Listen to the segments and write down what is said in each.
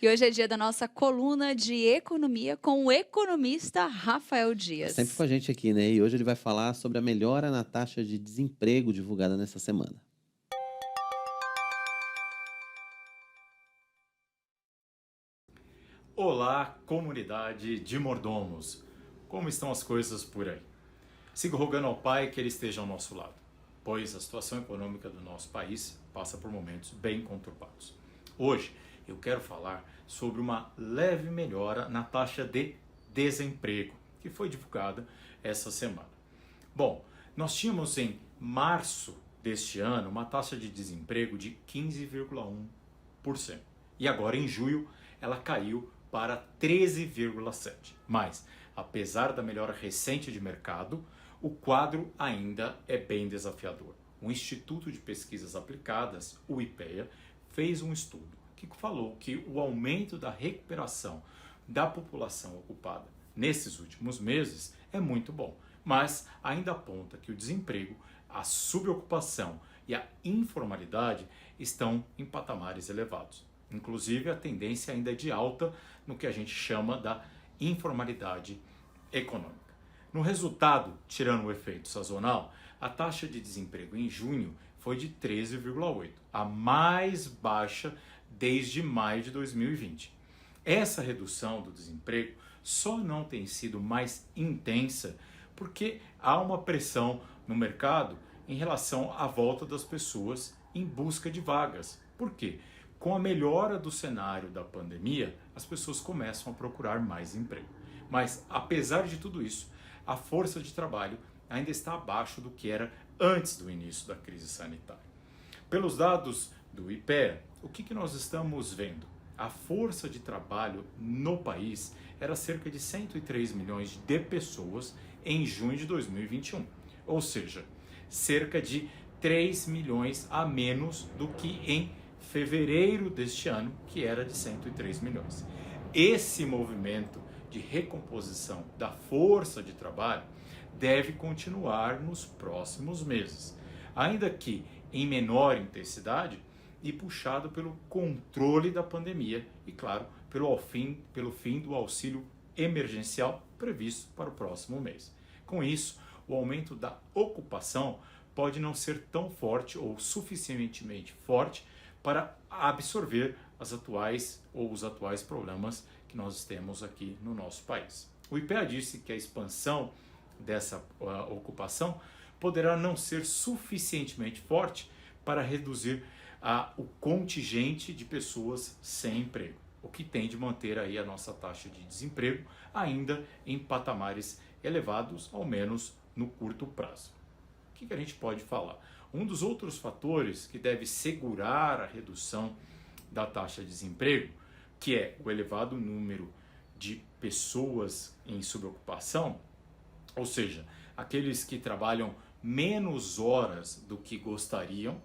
E hoje é dia da nossa coluna de economia com o economista Rafael Tá sempre com Dias. a gente aqui, né? E hoje ele vai falar sobre a melhora na taxa de desemprego divulgada nessa semana. Olá, comunidade de mordomos! Como estão as coisas por aí? Sigo rogando ao Pai que Ele esteja ao nosso lado, pois a situação econômica do nosso país passa por momentos bem conturbados. Hoje eu quero falar sobre uma leve melhora na taxa de desemprego, que foi divulgada essa semana. Bom, nós tínhamos em março deste ano uma taxa de desemprego de 15,1%. E agora em julho ela caiu para 13,7%. Mas, apesar da melhora recente de mercado, o quadro ainda é bem desafiador. O Instituto de Pesquisas Aplicadas, o IPEA, fez um estudo que falou que o aumento da recuperação da população ocupada nesses últimos meses é muito bom, mas ainda aponta que o desemprego, a subocupação e a informalidade estão em patamares elevados. Inclusive, a tendência ainda é de alta no que a gente chama da informalidade econômica. No resultado, tirando o efeito sazonal, a taxa de desemprego em junho foi de 13,8%, a mais baixa desde maio de 2020. Essa redução do desemprego só não tem sido mais intensa porque há uma pressão no mercado em relação à volta das pessoas em busca de vagas. Por quê? Com a melhora do cenário da pandemia, as pessoas começam a procurar mais emprego. Mas, apesar de tudo isso, a força de trabalho ainda está abaixo do que era antes do início da crise sanitária. Pelos dados do IPEA, o que nós estamos vendo? A força de trabalho no país era cerca de 103 milhões de pessoas em junho de 2021, ou seja, cerca de 3 milhões a menos do que em fevereiro deste ano, que era de 103 milhões. Esse movimento de recomposição da força de trabalho deve continuar nos próximos meses, ainda que em menor intensidade e puxado pelo controle da pandemia e, claro, pelo fim do auxílio emergencial previsto para o próximo mês. Com isso, o aumento da ocupação pode não ser tão forte ou suficientemente forte para absorver os atuais problemas que nós temos aqui no nosso país. O IPEA disse que a expansão dessa ocupação poderá não ser suficientemente forte para reduzir o contingente de pessoas sem emprego, o que tem de manter aí a nossa taxa de desemprego ainda em patamares elevados, ao menos no curto prazo. O que a gente pode falar? Um dos outros fatores que deve segurar a redução da taxa de desemprego, que é o elevado número de pessoas em subocupação, ou seja, aqueles que trabalham menos horas do que gostariam.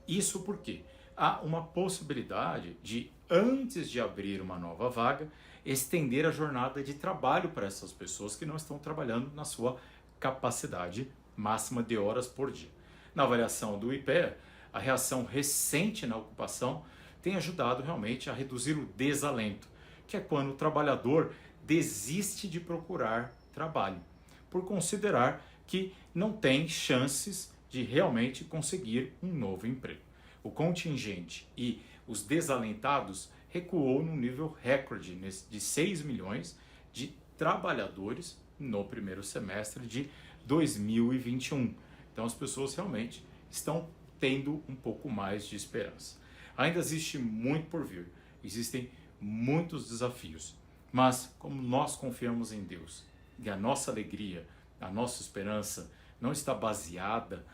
Isso porque há uma possibilidade de, antes de abrir uma nova vaga, estender a jornada de trabalho para essas pessoas que não estão trabalhando na sua capacidade máxima de horas por dia. Na avaliação do IPEA, a reação recente na ocupação tem ajudado realmente a reduzir o desalento, que é quando o trabalhador desiste de procurar trabalho, por considerar que não tem chances de realmente conseguir um novo emprego. O contingente e os desalentados recuou num nível recorde de 6 milhões de trabalhadores no primeiro semestre de 2021. Então as pessoas realmente estão tendo um pouco mais de esperança. Ainda existe muito por vir, existem muitos desafios, mas como nós confiamos em Deus e a nossa alegria, a nossa esperança não está baseada,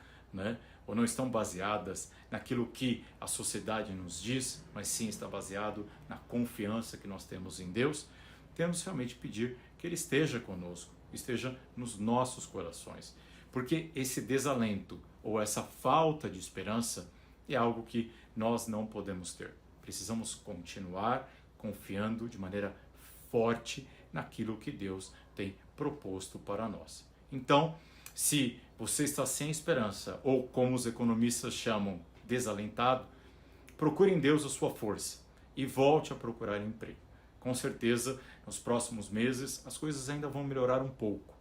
ou não estão baseadas naquilo que a sociedade nos diz, mas sim está baseado na confiança que nós temos em Deus, temos realmente pedir que Ele esteja conosco, esteja nos nossos corações, porque esse desalento ou essa falta de esperança é algo que nós não podemos ter. Precisamos continuar confiando de maneira forte naquilo que Deus tem proposto para nós. Então, se você está sem esperança, ou como os economistas chamam, desalentado, procure em Deus a sua força e volte a procurar emprego. Com certeza, nos próximos meses, as coisas ainda vão melhorar um pouco,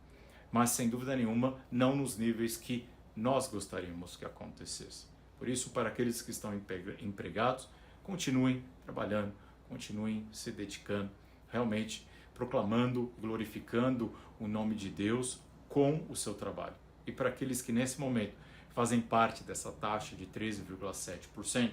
mas sem dúvida nenhuma, não nos níveis que nós gostaríamos que acontecesse. Por isso, para aqueles que estão empregados, continuem trabalhando, continuem se dedicando, realmente proclamando, glorificando o nome de Deus com o seu trabalho. E para aqueles que nesse momento fazem parte dessa taxa de 13,7%,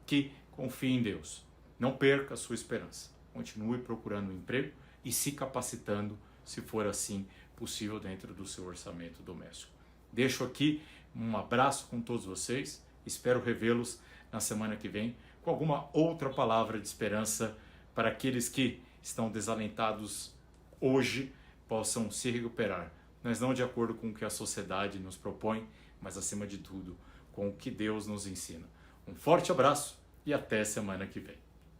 que confiem em Deus. Não perca a sua esperança. Continue procurando um emprego e se capacitando, se for assim possível, dentro do seu orçamento doméstico. Deixo aqui um abraço com todos vocês. Espero revê-los na semana que vem com alguma outra palavra de esperança para aqueles que estão desalentados hoje possam se recuperar, mas não de acordo com o que a sociedade nos propõe, mas acima de tudo com o que Deus nos ensina. Um forte abraço e até semana que vem.